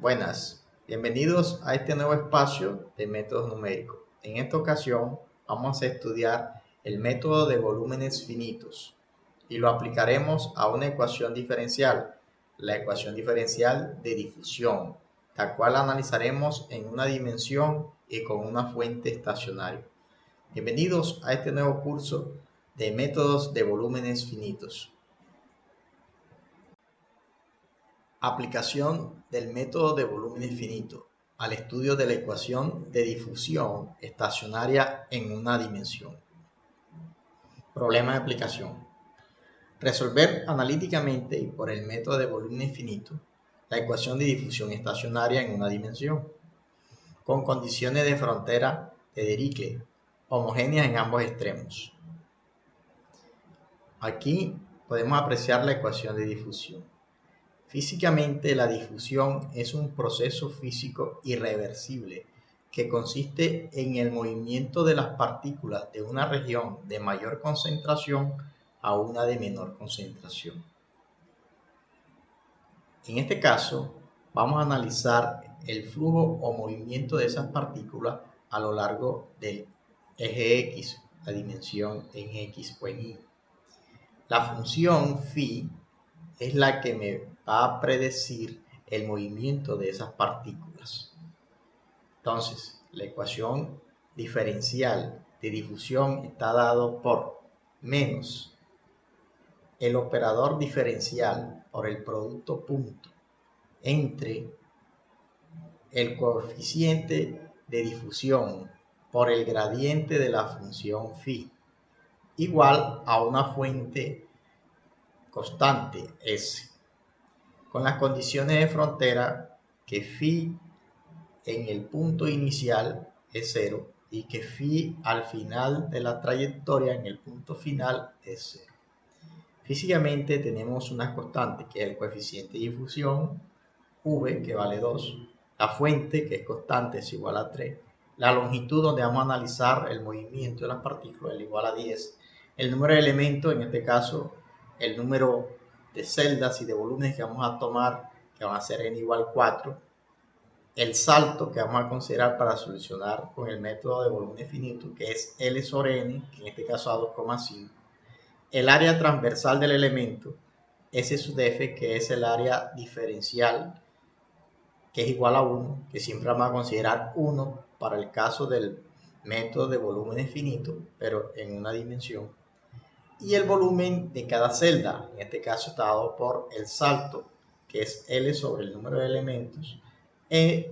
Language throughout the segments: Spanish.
Buenas, bienvenidos a este nuevo espacio de métodos numéricos. En esta ocasión vamos a estudiar el método de volúmenes finitos y lo aplicaremos a una ecuación diferencial, la ecuación diferencial de difusión, la cual analizaremos en una dimensión y con una fuente estacionaria. Bienvenidos a este nuevo curso de métodos de volúmenes finitos. Aplicación del método de volúmenes finitos al estudio de la ecuación de difusión estacionaria en una dimensión. Problema de aplicación. Resolver analíticamente y por el método de volúmenes finitos la ecuación de difusión estacionaria en una dimensión, con condiciones de frontera de Dirichlet homogéneas en ambos extremos. Aquí podemos apreciar la ecuación de difusión. Físicamente, la difusión es un proceso físico irreversible que consiste en el movimiento de las partículas de una región de mayor concentración a una de menor concentración. En este caso, vamos a analizar el flujo o movimiento de esas partículas a lo largo del eje X, la dimensión en X o en Y. La función phi es la que me va a predecir el movimiento de esas partículas. Entonces, la ecuación diferencial de difusión está dado por menos el operador diferencial por el producto punto entre el coeficiente de difusión por el gradiente de la función phi igual a una fuente constante S, con las condiciones de frontera que phi en el punto inicial es 0 y que phi al final de la trayectoria en el punto final es 0. Físicamente tenemos unas constantes que es el coeficiente de difusión, v que vale 2, la fuente que es constante es igual a 3, la longitud donde vamos a analizar el movimiento de las partículas es igual a 10, el número de elementos, en este caso el número de celdas y de volúmenes que vamos a tomar, que van a ser n igual 4, el salto que vamos a considerar para solucionar con el método de volumen finito, que es L sobre N, que en este caso a 2,5, el área transversal del elemento, S sub f, que es el área diferencial, que es igual a 1, que siempre vamos a considerar 1 para el caso del método de volúmenes finitos, pero en una dimensión, y el volumen de cada celda, en este caso está dado por el salto, que es L sobre el número de elementos,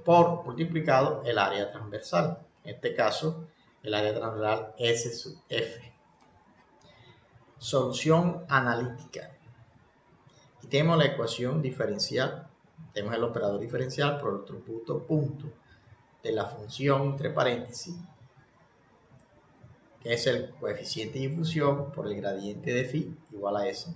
por multiplicado el área transversal, en este caso el área transversal S sub F. Solución analítica. Y tenemos la ecuación diferencial, tenemos el operador diferencial por el atributo punto de la función entre paréntesis, que es el coeficiente de difusión por el gradiente de phi igual a S.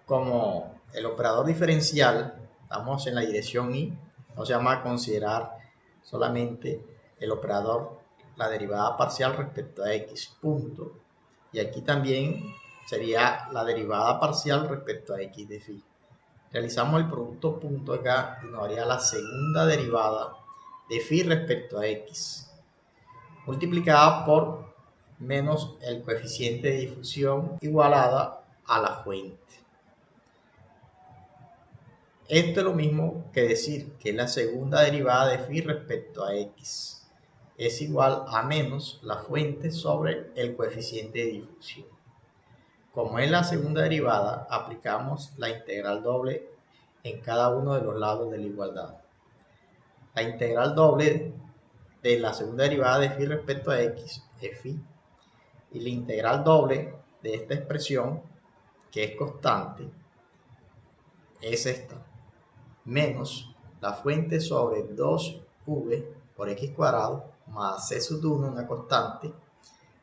Como el operador diferencial, estamos en la dirección y, no se vamos a considerar solamente el operador, la derivada parcial respecto a x punto, y aquí también sería la derivada parcial respecto a x de phi. Realizamos el producto punto acá y nos haría la segunda derivada de phi respecto a x, multiplicada por menos el coeficiente de difusión igualada a la fuente. Esto es lo mismo que decir que la segunda derivada de phi respecto a x es igual a menos la fuente sobre el coeficiente de difusión. Como es la segunda derivada, aplicamos la integral doble en cada uno de los lados de la igualdad. La integral doble de la segunda derivada de phi respecto a x es phi, y la integral doble de esta expresión, que es constante, es esta, menos la fuente sobre 2v por x cuadrado más c sub 1, una constante,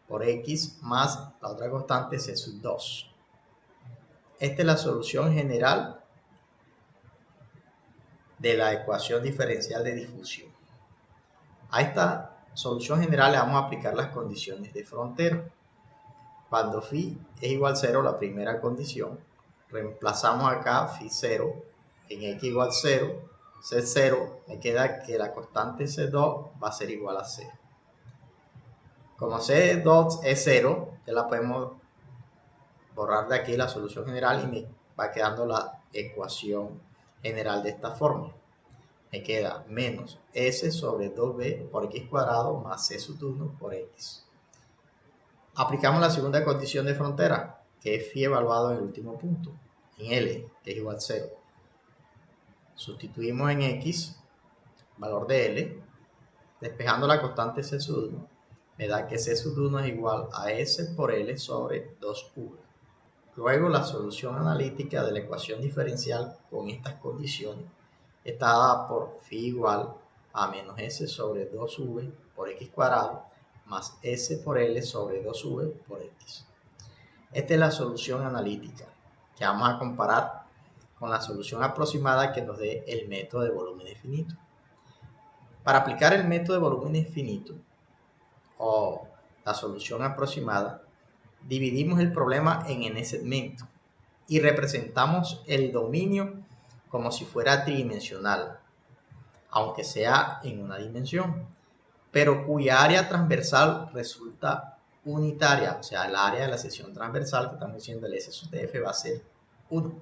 por x más la otra constante c sub 2. Esta es la solución general de la ecuación diferencial de difusión. A esta solución general le vamos a aplicar las condiciones de frontera. Cuando phi es igual a 0, la primera condición, reemplazamos acá phi 0 en x igual 0, C0, me queda que la constante C2 va a ser igual a 0. Como C2 es 0, ya la podemos borrar de aquí la solución general y me va quedando la ecuación general de esta forma. Me queda menos S sobre 2B por X cuadrado más C sub 1 por X. Aplicamos la segunda condición de frontera, que es phi evaluado en el último punto, en L, que es igual a 0. Sustituimos en X, valor de L, despejando la constante C sub 1, me da que C sub 1 es igual a S por L sobre 2V. Luego la solución analítica de la ecuación diferencial con estas condiciones está dada por phi igual a menos S sobre 2V por X cuadrado más S por L sobre 2V por X. Esta es la solución analítica que vamos a comparar con la solución aproximada que nos dé el método de volúmenes finitos. Para aplicar el método de volúmenes finitos o la solución aproximada, dividimos el problema en n segmentos y representamos el dominio como si fuera tridimensional, aunque sea en una dimensión, pero cuya área transversal resulta unitaria, o sea, el área de la sección transversal que estamos diciendo el S sub df va a ser 1.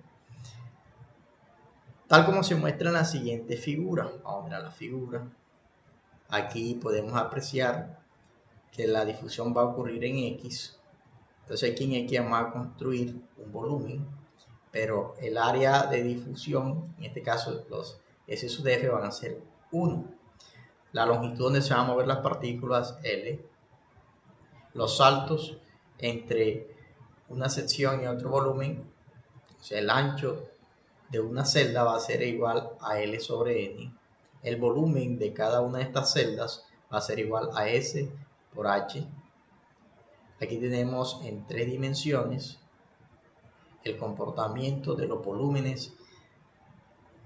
Tal como se muestra en la siguiente figura. Vamos a mirar la figura. Aquí podemos apreciar que la difusión va a ocurrir en X. Entonces aquí en X vamos a construir un volumen, pero el área de difusión, en este caso los S sub df van a ser 1. La longitud donde se van a mover las partículas L. Los saltos entre una sección y otro volumen, o sea, el ancho de una celda va a ser igual a L sobre N. El volumen de cada una de estas celdas va a ser igual a S por H. Aquí tenemos en 3 dimensiones el comportamiento de los volúmenes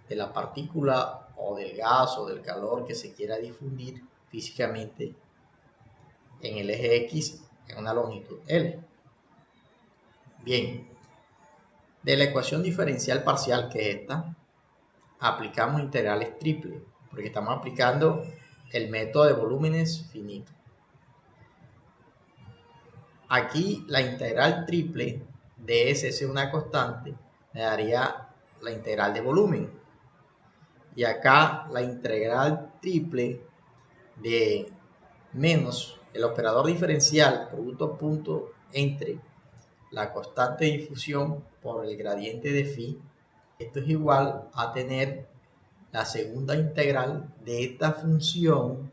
de la partícula o del gas o del calor que se quiera difundir físicamente en el eje X en una longitud L. Bien, de la ecuación diferencial parcial que es esta, aplicamos integrales triples, porque estamos aplicando el método de volúmenes finitos. Aquí la integral triple de S es una constante, me daría la integral de volumen. Y acá la integral triple de menos el operador diferencial, producto punto entre la constante de difusión por el gradiente de phi. Esto es igual a tener la segunda integral de esta función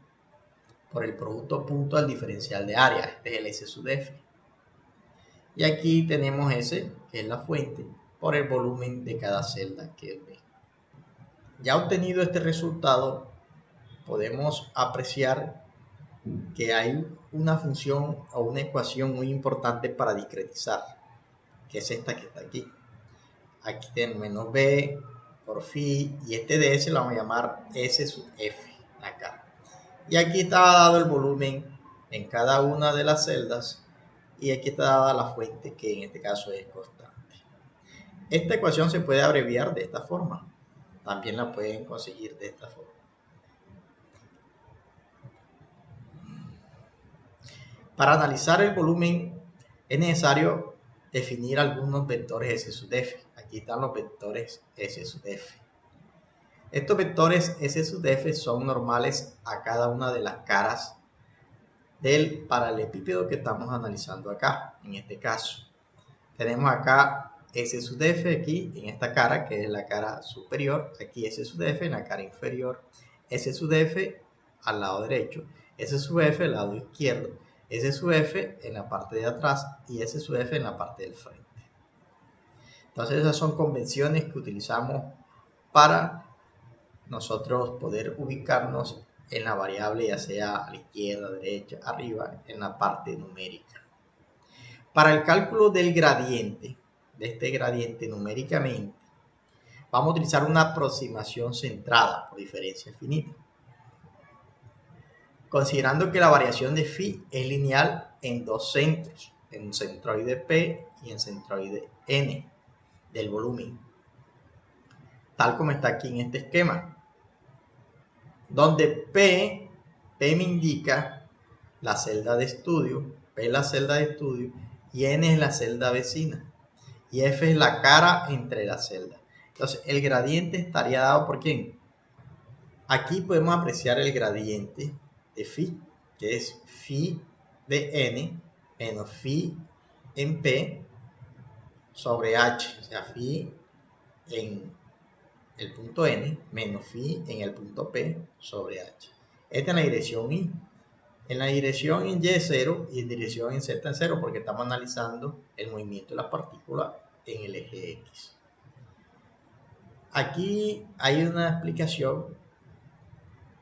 por el producto punto al diferencial de área. Este es el S sub f. Y aquí tenemos S, que es la fuente, por el volumen de cada celda que es B. Ya obtenido este resultado, podemos apreciar que hay una función o una ecuación muy importante para discretizar, que es esta que está aquí. Aquí tenemos menos B por phi, y este de S lo vamos a llamar S sub f acá. Y aquí está dado el volumen en cada una de las celdas, y aquí está dada la fuente, que en este caso es constante. Esta ecuación se puede abreviar de esta forma. También la pueden conseguir de esta forma. Para analizar el volumen es necesario definir algunos vectores S sub f. Aquí están los vectores S sub f. Estos vectores S sub f son normales a cada una de las caras del paralelepípedo que estamos analizando acá, en este caso. Tenemos acá S sub f aquí en esta cara, que es la cara superior, aquí S sub f en la cara inferior, S sub f al lado derecho, S sub f al lado izquierdo, S sub f en la parte de atrás y S sub f en la parte del frente. Entonces esas son convenciones que utilizamos para nosotros poder ubicarnos en la variable, ya sea a la izquierda, derecha, arriba, en la parte numérica. Para el cálculo del gradiente, de este gradiente numéricamente, vamos a utilizar una aproximación centrada por diferencia finita, considerando que la variación de phi es lineal en dos centros, en centroide P y en centroide N del volumen. tal como está aquí en este esquema, donde P me indica la celda de estudio, P es la celda de estudio y N es la celda vecina y F es la cara entre las celdas. Entonces, el gradiente estaría dado por ¿quién? Aquí podemos apreciar el gradiente de phi, que es phi de N menos phi en P sobre H, o sea, phi en el punto N menos phi en el punto P sobre H. Esta es la dirección Y. En la dirección en Y es 0 y en dirección en Z es 0 porque estamos analizando el movimiento de las partículas en el eje X. Aquí hay una explicación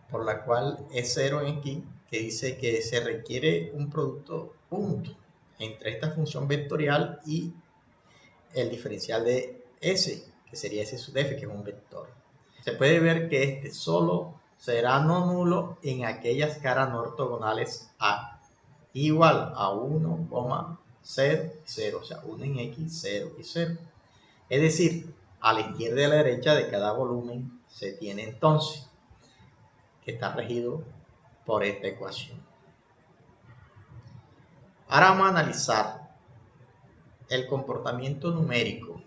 por la cual es 0 en aquí, que dice que se requiere un producto punto entre esta función vectorial y el diferencial de S, que sería S sub f, que es un vector. Se puede ver que este solo será no nulo en aquellas caras no ortogonales A, igual a 1, 0, 0, o sea, 1 en X, 0 y 0. Es decir, a la izquierda y a la derecha de cada volumen se tiene entonces que está regido por esta ecuación. Ahora vamos a analizar el comportamiento numérico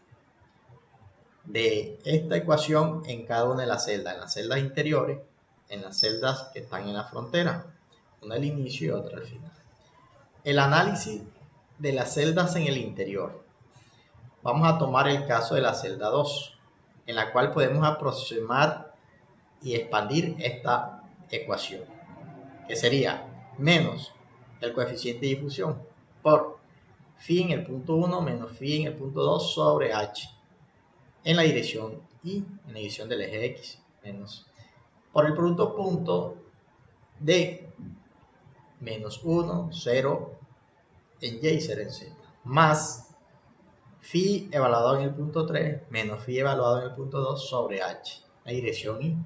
de esta ecuación en cada una de las celdas interiores, en las celdas que están en la frontera, una al inicio y otra al final. El análisis de las celdas en el interior. Vamos a tomar el caso de la celda 2, en la cual podemos aproximar y expandir esta ecuación, que sería menos el coeficiente de difusión por phi en el punto 1 menos phi en el punto 2 sobre h en la dirección y en la dirección del eje X menos por el producto punto de menos 1, 0 en Y y 0 en Z, más phi evaluado en el punto 3 menos phi evaluado en el punto 2 sobre h, la dirección y,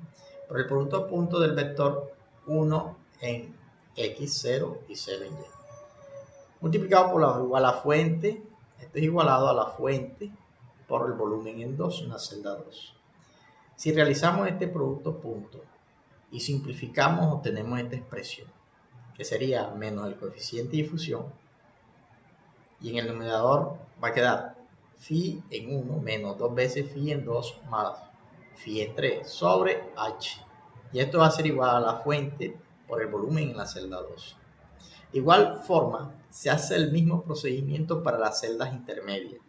por el producto punto del vector 1 en X, 0 y 0 en Y. Multiplicado por la fuente, esto es igualado a la fuente por el volumen en 2, una celda 2. Si realizamos este producto punto y simplificamos, obtenemos esta expresión, que sería menos el coeficiente de difusión, y en el numerador va a quedar phi en 1 menos 2 veces phi en 2 más phi en 3 sobre h. Y esto va a ser igual a la fuente por el volumen en la celda 2. De igual forma, se hace el mismo procedimiento para las celdas intermedias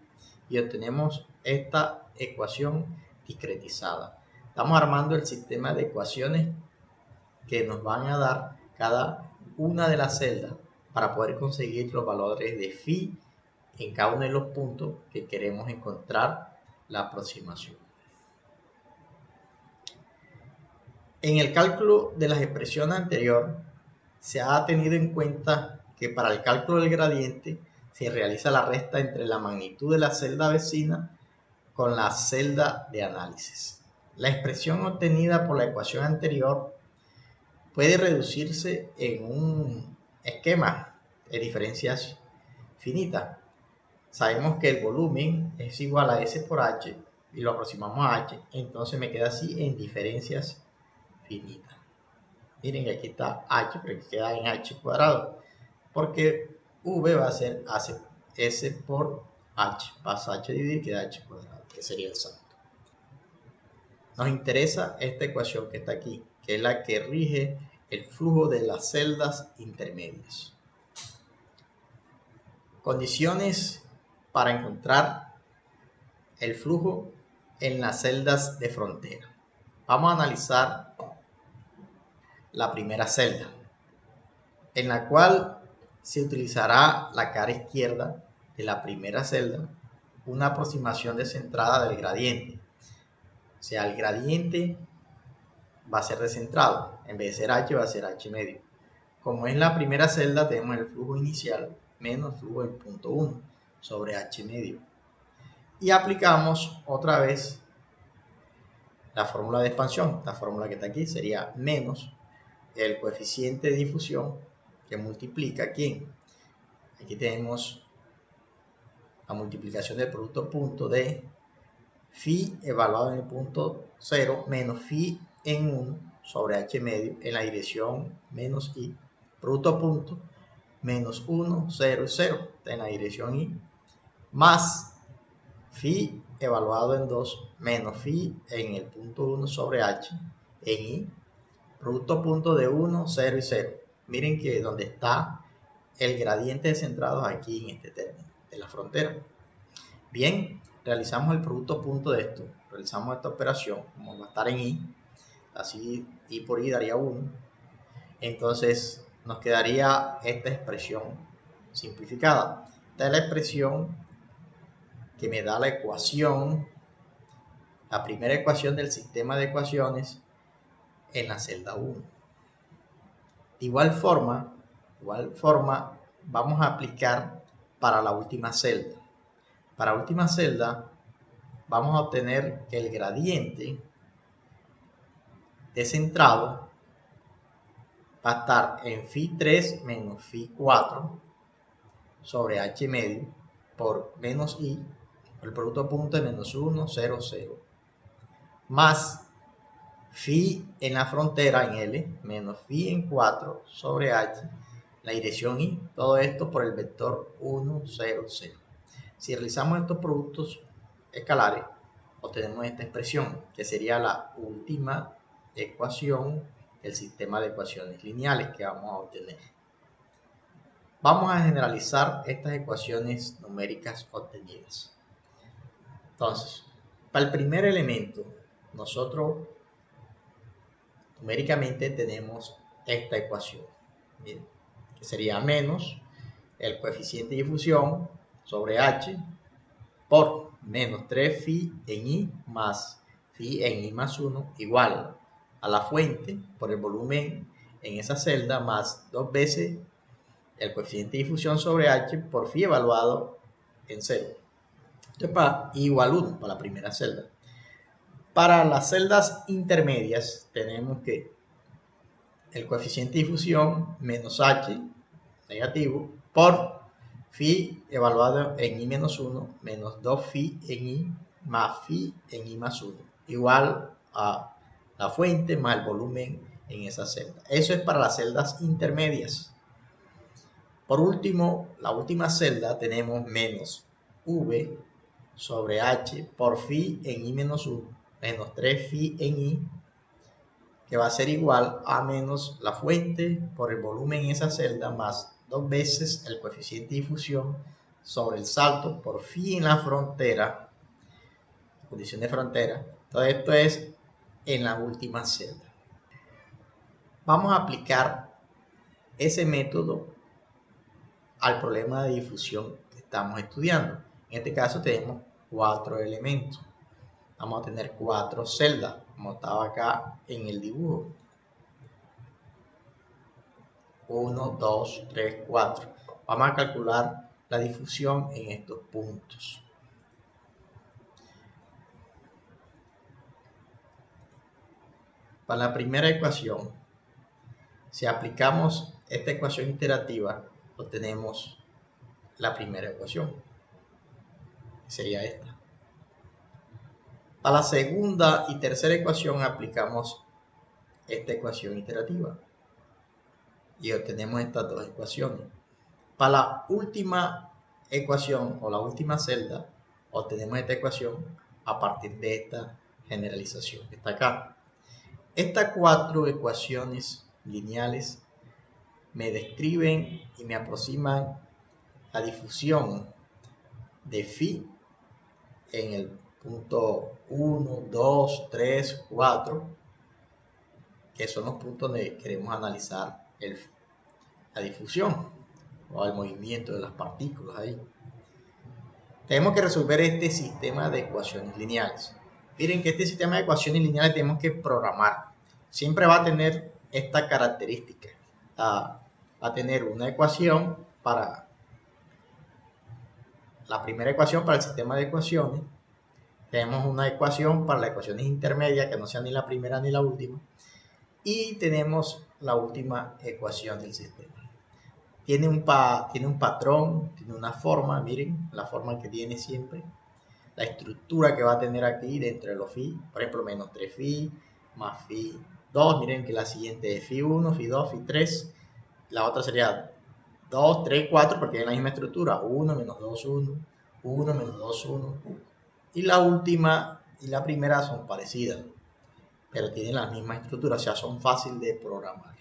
y obtenemos esta ecuación discretizada. Estamos armando el sistema de ecuaciones que nos van a dar cada una de las celdas para poder conseguir los valores de phi en cada uno de los puntos que queremos encontrar la aproximación. En el cálculo de las expresiones anteriores, se ha tenido en cuenta que para el cálculo del gradiente se realiza la resta entre la magnitud de la celda vecina con la celda de análisis. La expresión obtenida por la ecuación anterior puede reducirse en un esquema de diferencias finitas. Sabemos que el volumen es igual a S por H y lo aproximamos a H, entonces me queda así en diferencias finitas. Miren que aquí está H, pero aquí queda en H cuadrado, porque V va a ser S por H, pasa H a dividir, queda H cuadrado, que sería el salto. Nos interesa esta ecuación que está aquí, que es la que rige el flujo de las celdas intermedias. Condiciones para encontrar el flujo en las celdas de frontera. Vamos a analizar la primera celda, en la cual se utilizará la cara izquierda de la primera celda, una aproximación descentrada del gradiente. O sea, el gradiente va a ser descentrado, en vez de ser h va a ser h medio. Como es la primera celda, tenemos el flujo inicial menos el flujo del punto 1 sobre h medio. Y aplicamos otra vez la fórmula de expansión. La fórmula que está aquí sería menos el coeficiente de difusión que multiplica ¿quién? Aquí tenemos la multiplicación del producto punto de phi evaluado en el punto 0 menos phi en 1 sobre h medio en la dirección menos i, producto punto, menos 1, 0 y 0 en la dirección i, más phi evaluado en 2 menos phi en el punto 1 sobre h en i, producto punto de 1, 0 y 0. Miren que donde está el gradiente centrado aquí en este término de la frontera. Bien, realizamos el producto punto de esto, realizamos esta operación, como va a estar en i, así i por i daría 1. Entonces nos quedaría esta expresión simplificada. Esta es la expresión que me da la ecuación, la primera ecuación del sistema de ecuaciones en la celda 1. De igual forma, vamos a aplicar para la última celda. Para la última celda vamos a obtener que el gradiente descentrado va a estar en phi 3 menos phi 4 sobre h medio por menos i, el producto punto de menos 1, 0, 0, más phi en la frontera en L menos phi en 4 sobre h, la dirección i, todo esto por el vector 1, 0, 0. Si realizamos estos productos escalares, obtenemos esta expresión, que sería la última ecuación del sistema de ecuaciones lineales que vamos a obtener. Vamos a generalizar estas ecuaciones numéricas obtenidas. Entonces, para el primer elemento, nosotros numéricamente tenemos esta ecuación, bien, que sería menos el coeficiente de difusión sobre h por menos 3 phi en i más phi en i más 1 igual a la fuente por el volumen en esa celda más 2 veces el coeficiente de difusión sobre h por phi evaluado en 0. Entonces, para i igual 1 para la primera celda. Para las celdas intermedias tenemos que el coeficiente de difusión menos h negativo por phi evaluado en i menos 1 menos 2 phi en i más phi en i más 1 igual a la fuente más el volumen en esa celda. Eso es para las celdas intermedias. Por último, la última celda tenemos menos v sobre h por phi en i menos 1 menos 3 phi en i, que va a ser igual a menos la fuente por el volumen en esa celda más 2 veces el coeficiente de difusión sobre el salto por phi en la frontera, condición de frontera. Todo esto es en la última celda. Vamos a aplicar ese método al problema de difusión que estamos estudiando. En este caso tenemos 4 elementos. Vamos a tener 4 celdas, como estaba acá en el dibujo. 1, 2, 3, 4. Vamos a calcular la difusión en estos puntos. Para la primera ecuación, si aplicamos esta ecuación iterativa, obtenemos la primera ecuación, que sería esta. Para la segunda y tercera ecuación aplicamos esta ecuación iterativa y obtenemos estas dos ecuaciones. Para la última ecuación o la última celda, obtenemos esta ecuación a partir de esta generalización que está acá. Estas 4 ecuaciones lineales me describen y me aproximan la difusión de phi en el punto 1, 2, 3, 4, que son los puntos donde queremos analizar la difusión o el movimiento de las partículas ahí. Tenemos que resolver este sistema de ecuaciones lineales. Miren que este sistema de ecuaciones lineales tenemos que programar. Siempre va a tener esta característica. Va a tener una ecuación para la primera ecuación para el sistema de ecuaciones. Tenemos una ecuación para las ecuaciones intermedias, que no sea ni la primera ni la última. Y tenemos la última ecuación del sistema. Tiene un patrón, tiene una forma, miren la forma que tiene siempre. la estructura que va a tener aquí dentro de los phi, por ejemplo, menos 3 phi, más phi 2, miren que la siguiente es phi 1, phi 2, phi 3, la otra sería 2, 3, 4, porque es la misma estructura, 1, menos 2, 1, 1, menos 2, 1, y la última y la primera son parecidas, pero tienen la misma estructura, o sea, son fáciles de programar.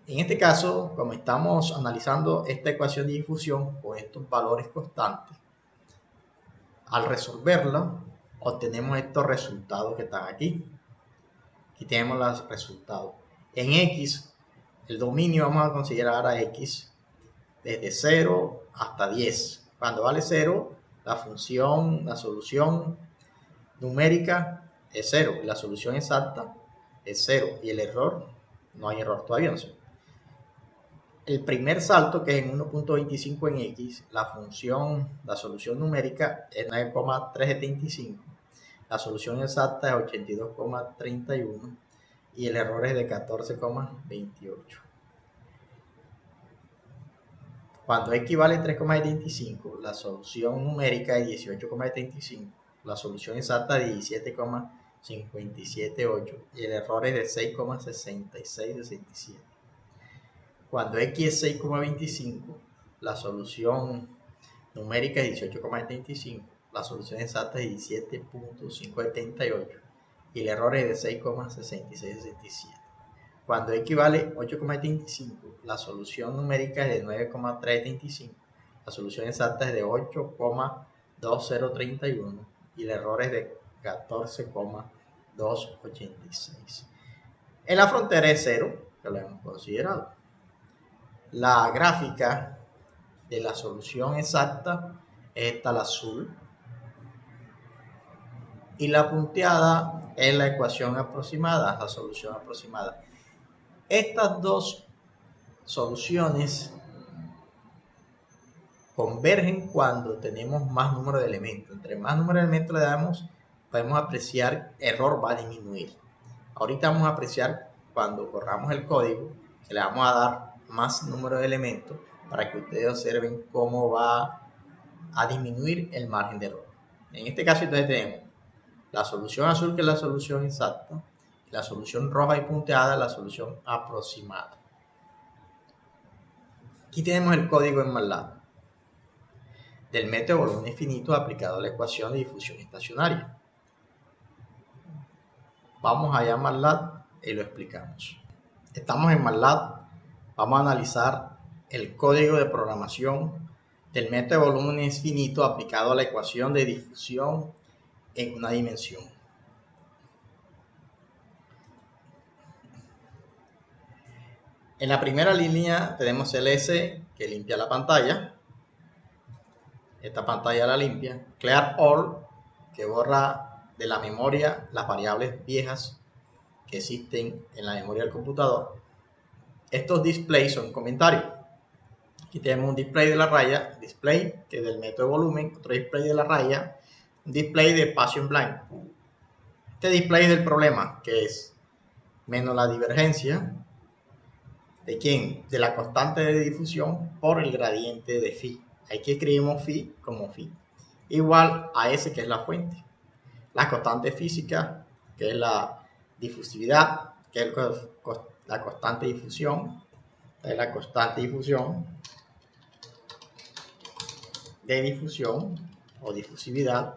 En este caso, como estamos analizando esta ecuación de difusión con estos valores constantes, al resolverla, obtenemos estos resultados que están aquí. Aquí tenemos los resultados. En X, el dominio vamos a considerar a X desde 0 hasta 10. Cuando vale 0, la solución numérica es 0. La solución exacta es 0. Y el error, no hay error todavía. No sé. El primer salto, que es en 1.25 en X, la solución numérica es 9,375. La solución exacta es 82,31 y el error es de 14,28. Cuando X vale 3,75, la solución numérica es 18,75, la solución exacta es 17,578 y el error es de 6,6667. Cuando X es 6,25, la solución numérica es 18,75, la solución exacta es 17,578 y el error es de 6,6667. Cuando X vale 8,75, la solución numérica es de 9,375, la solución exacta es de 8,2031 y el error es de 14,286. En la frontera es 0, que lo hemos considerado. La gráfica de la solución exacta es esta, la azul, y la punteada es la ecuación aproximada, la solución aproximada. Estas dos soluciones convergen cuando tenemos más número de elementos. Entre más número de elementos le damos, podemos apreciar error va a disminuir. Ahorita vamos a apreciar cuando corramos el código, que le vamos a dar más número de elementos para que ustedes observen cómo va a disminuir el margen de error. En este caso entonces tenemos la solución azul, que es la solución exacta, y la solución roja y punteada, la solución aproximada. Aquí tenemos el código en MATLAB del método de volumen finito aplicado a la ecuación de difusión estacionaria. Vamos allá a MATLAB y lo explicamos. Estamos en MATLAB, vamos a analizar el código de programación del método de volumen finito aplicado a la ecuación de difusión en una dimensión. En la primera línea tenemos ls, que limpia la pantalla. Esta pantalla la limpia. Clear all, que borra de la memoria las variables viejas que existen en la memoria del computador. Estos displays son comentarios. Aquí tenemos un display de la raya, display que es del método de volumen, otro display de la raya, un display de espacio en blanco. Este display es del problema, que es menos la divergencia de quién, de la constante de difusión por el gradiente de phi. Aquí escribimos phi como phi, igual a S, que es la fuente. La constante física, que es la difusividad, que es la constante de difusión, es la constante de difusión o difusividad.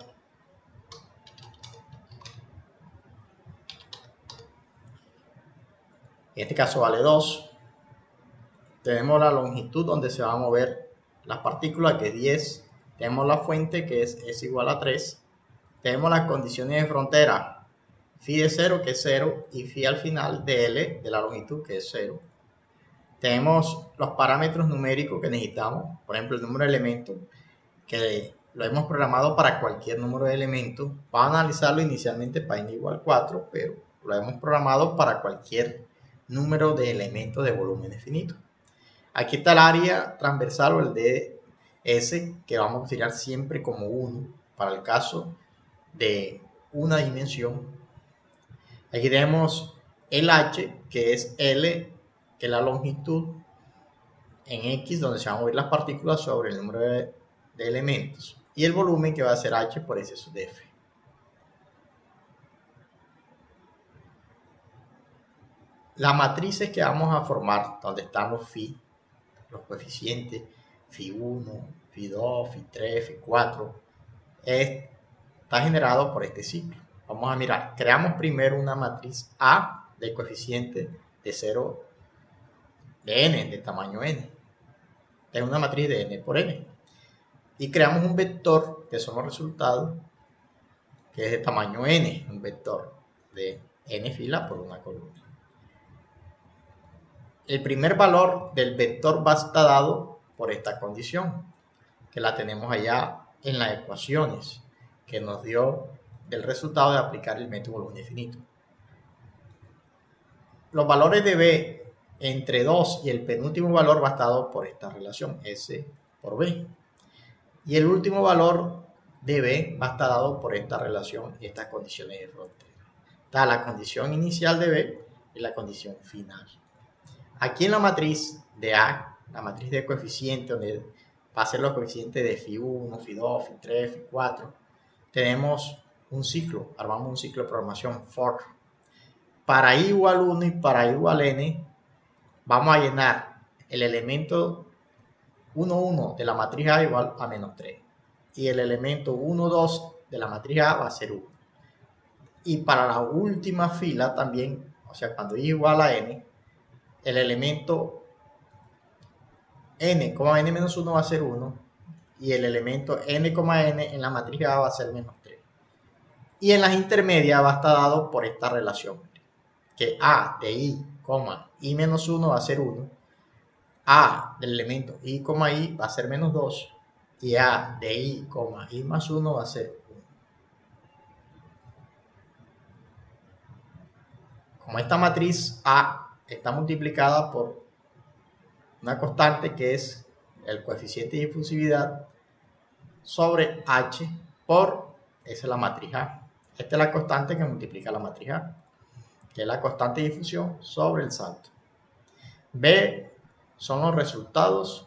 En este caso vale 2. Tenemos la longitud donde se van a mover las partículas, que es 10. Tenemos la fuente, que es S igual a 3. Tenemos las condiciones de frontera, phi de 0, que es 0, y phi al final de L, de la longitud, que es 0. Tenemos los parámetros numéricos que necesitamos, por ejemplo, el número de elementos, que lo hemos programado para cualquier número de elementos. Vamos a analizarlo inicialmente para n igual 4, pero lo hemos programado para cualquier número de elementos de volumen finito. Aquí está el área transversal o el ds, que vamos a considerar siempre como 1 para el caso de una dimensión. Aquí tenemos el h, que es L, que es la longitud en X, donde se van a mover las partículas sobre el número de elementos. y el volumen que va a ser H por S sub de F. Las matrices que vamos a formar, donde están los phi, los coeficientes, phi1, phi2, phi3, phi4, está generado por este ciclo. Vamos a mirar, creamos primero una matriz A del coeficiente de 0 de n, de tamaño n. Es una matriz de n por n. Y creamos un vector, que son los resultados, que es de tamaño n, un vector de n filas por una columna. El primer valor del vector va a estar dado por esta condición, que la tenemos allá en las ecuaciones, que nos dio el resultado de aplicar el método volumen infinito. Los valores de B entre 2 y el penúltimo valor va a estar dado por esta relación, S por B. Y el último valor de B va a estar dado por esta relación y estas condiciones de frontera. Está la condición inicial de B y la condición final. Aquí en la matriz de A, la matriz de coeficientes, donde va a ser los coeficientes de phi1, phi2, phi3, phi4, tenemos un ciclo, armamos un ciclo de programación for. Para i igual 1 y para i igual n, vamos a llenar el elemento 1, 1 de la matriz A igual a menos 3. Y el elemento 1, 2 de la matriz A va a ser 1. Y para la última fila también, o sea, cuando i igual a n, el elemento n, n menos 1 va a ser 1. Y el elemento n, n en la matriz A va a ser menos 3. Y en las intermedias va a estar dado por esta relación, que A de i menos 1 va a ser 1. A del elemento i, va a ser menos 2. Y A de i, más 1 va a ser 1. Como esta matriz A está multiplicada por una constante que es el coeficiente de difusividad sobre H por, esa es la matriz A. Esta es la constante que multiplica la matriz A, que es la constante de difusión sobre el salto. B son los resultados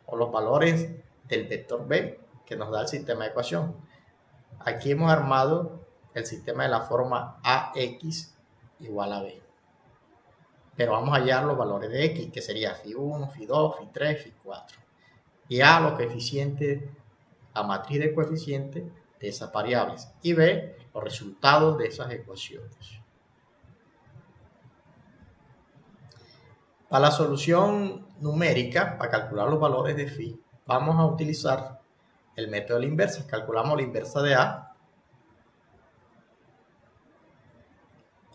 o los valores del vector B que nos da el sistema de ecuación. Aquí hemos armado el sistema de la forma AX igual a B. Pero vamos a hallar los valores de X, que sería phi1, phi2, phi3, phi4. Y A los coeficientes, la matriz de coeficientes de esas variables. Y B los resultados de esas ecuaciones. Para la solución numérica, para calcular los valores de phi, vamos a utilizar el método de la inversa. Calculamos la inversa de A.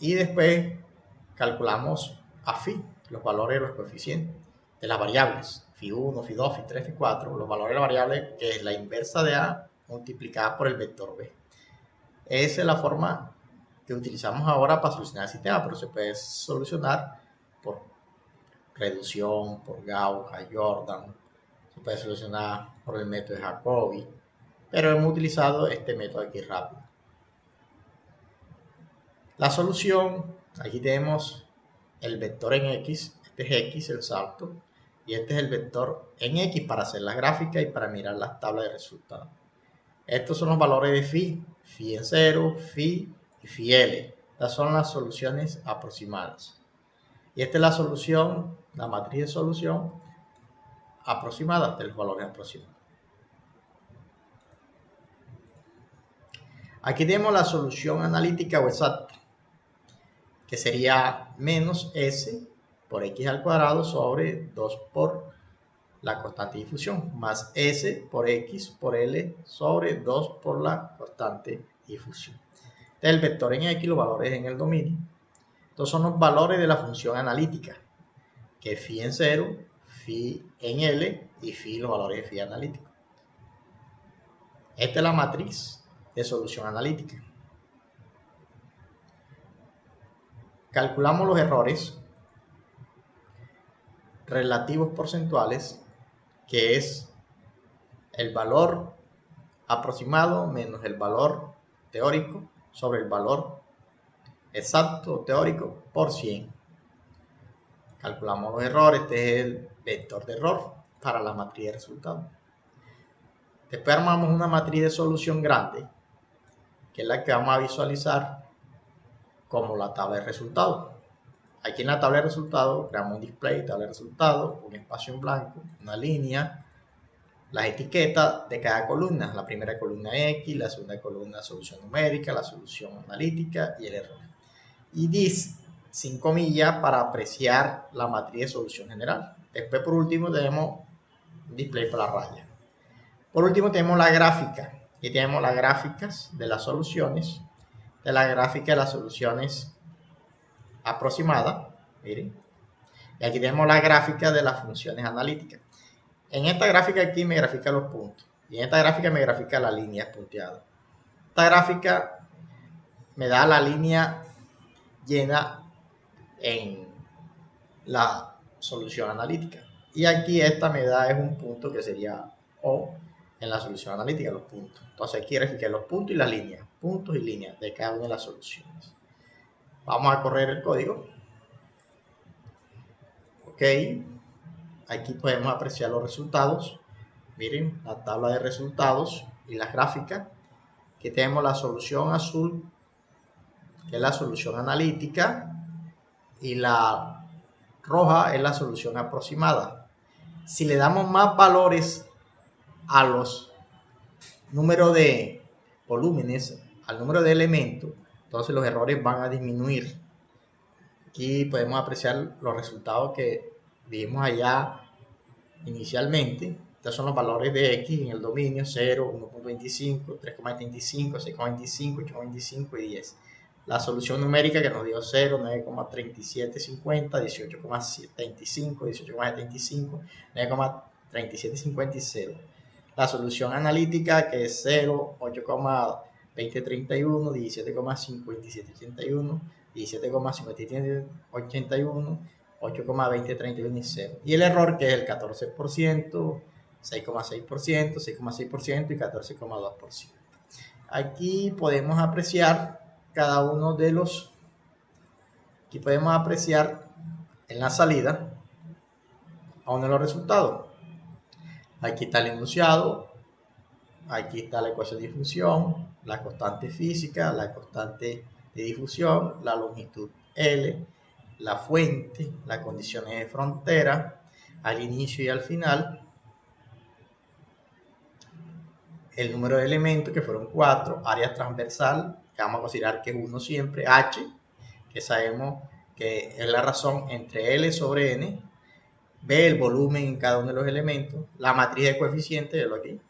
Y después calculamos a phi, los valores de los coeficientes de las variables. Phi1, phi2, phi3, phi4, los valores de la variable que es la inversa de A multiplicada por el vector B. Esa es la forma que utilizamos ahora para solucionar el sistema, pero se puede solucionar por reducción, por Gauss, Jordan, se puede solucionar por el método de Jacobi, pero hemos utilizado este método aquí rápido. La solución, aquí tenemos el vector en X, este es X, el salto, y este es el vector en X para hacer la gráfica y para mirar las tablas de resultados. Estos son los valores de phi, phi en 0, phi y phi L. Estas son las soluciones aproximadas. Y esta es la solución, la matriz de solución aproximada de los valores aproximados. Aquí tenemos la solución analítica o exacta, que sería menos S por X al cuadrado sobre 2 por la constante de difusión, más S por X por L sobre 2 por la constante de difusión. El vector en X, los valores en el dominio. Estos son los valores de la función analítica, que es phi en 0, phi en L y phi los valores de phi analítico. Esta es la matriz de solución analítica. Calculamos los errores relativos porcentuales, que es el valor aproximado menos el valor teórico sobre el valor exacto teórico por 100. Calculamos los errores, este es el vector de error para la matriz de resultados. Después armamos una matriz de solución grande, que es la que vamos a visualizar como la tabla de resultados. Aquí en la tabla de resultados creamos un display, tabla de resultados, un espacio en blanco, una línea, las etiquetas de cada columna. La primera columna X, la segunda columna solución numérica, la solución analítica y el error. Y this sin comillas para apreciar la matriz de solución general. Después, por último, tenemos un display para la raya. Por último, tenemos la gráfica. Aquí tenemos las gráficas de las soluciones, de la gráfica de las soluciones aproximadas. Miren. Y aquí tenemos la gráfica de las funciones analíticas. En esta gráfica aquí me grafica los puntos. Y en esta gráfica me grafica las líneas punteadas. Esta gráfica me da la línea llena en la solución analítica. Y aquí esta me da es un punto que sería O en la solución analítica, los puntos. Entonces aquí grafiqué los puntos y las líneas, puntos y líneas de cada una de las soluciones. Vamos a correr el código. Ok, aquí podemos apreciar los resultados. Miren la tabla de resultados y las gráficas. Aquí tenemos la solución azul, que es la solución analítica, y la roja es la solución aproximada. Si le damos más valores a los números de volúmenes, al número de elementos, entonces los errores van a disminuir. Aquí podemos apreciar los resultados que vimos allá inicialmente. Estos son los valores de X en el dominio: 0, 1.25, 3.75, 6.25, 8.25 y 10. La solución numérica que nos dio 0, 9.3750, 18.75, 18.75, 9.3750 y 0. La solución analítica que es 0, 8.2031, 17.5781, 17.5781, 8.2031 y 0. Y el error que es el 14%, 6.6%, 6.6% y 14.2%. Aquí podemos apreciar cada uno de los, aquí podemos apreciar en la salida a uno de los resultados. Aquí está el enunciado, aquí está la ecuación de difusión, la constante física, la constante de difusión, la longitud L, la fuente, las condiciones de frontera, al inicio y al final, el número de elementos que fueron 4, área transversal, que vamos a considerar que es 1 siempre, H, que sabemos que es la razón entre L sobre N, B, el volumen en cada uno de los elementos, la matriz de coeficientes, véalo aquí.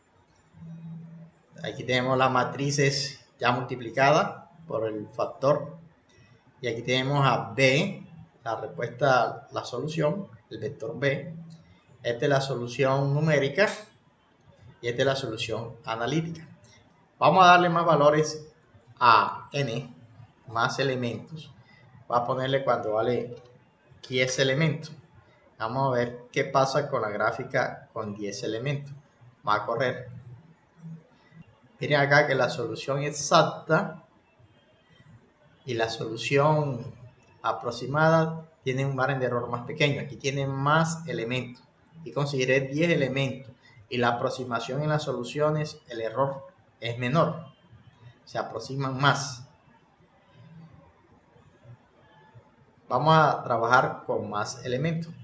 Aquí tenemos las matrices ya multiplicadas por el factor. Y aquí tenemos a B, la respuesta, la solución, el vector B. Esta es la solución numérica y esta es la solución analítica. Vamos a darle más valores a N, más elementos. Voy a ponerle cuando vale 10 elementos. Vamos a ver qué pasa con la gráfica con 10 elementos. Va a correr. Miren acá que la solución exacta y la solución aproximada tienen un margen de error más pequeño. Aquí tienen más elementos. Y consideré 10 elementos. Y la aproximación en las soluciones, el error es menor. Se aproximan más. Vamos a trabajar con más elementos.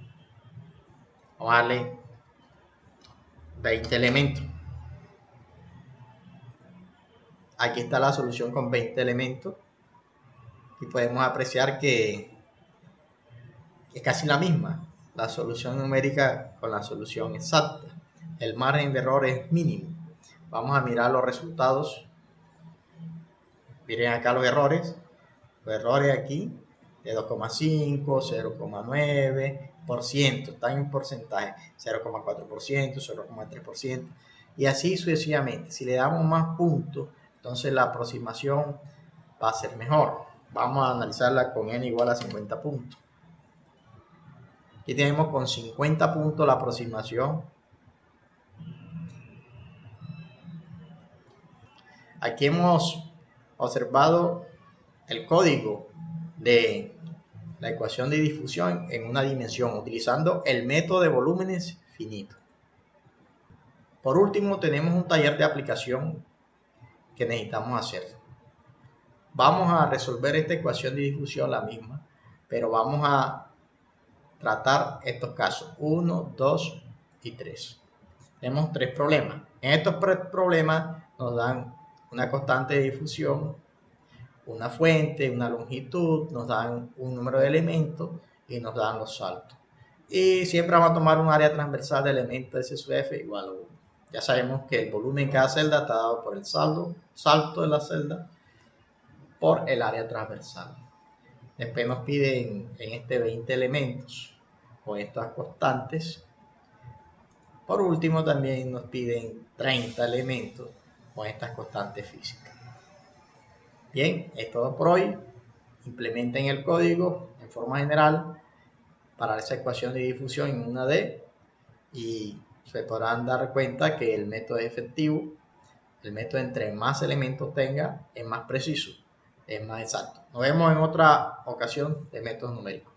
Vamos a darle 20 elementos. Aquí está la solución con 20 elementos. Y podemos apreciar que es casi la misma, la solución numérica con la solución exacta. El margen de error es mínimo. Vamos a mirar los resultados. Miren acá los errores. Los errores aquí de 2,5, 0,9%, están en porcentaje, 0,4%, 0,3%, y así sucesivamente. Si le damos más puntos, entonces la aproximación va a ser mejor. Vamos a analizarla con n igual a 50 puntos. Aquí tenemos con 50 puntos la aproximación. Aquí hemos observado el código de la ecuación de difusión en una dimensión utilizando el método de volúmenes finitos. Por último, tenemos un taller de aplicación que necesitamos hacer. Vamos a resolver esta ecuación de difusión, la misma, pero vamos a tratar estos casos 1, 2 y 3. Tenemos 3 problemas. En estos 3 problemas nos dan una constante de difusión, una fuente, una longitud, nos dan un número de elementos y nos dan los saltos. Y siempre vamos a tomar un área transversal de elementos de S sub f igual a 1. Ya sabemos que el volumen de cada celda está dado por el salto de la celda por el área transversal. Después nos piden en este 20 elementos con estas constantes. Por último, también nos piden 30 elementos con estas constantes físicas. Bien, es todo por hoy. Implementen el código en forma general para esa ecuación de difusión en una D y se podrán dar cuenta que el método es efectivo. El método, entre más elementos tenga, es más preciso, es más exacto. Nos vemos en otra ocasión de métodos numéricos.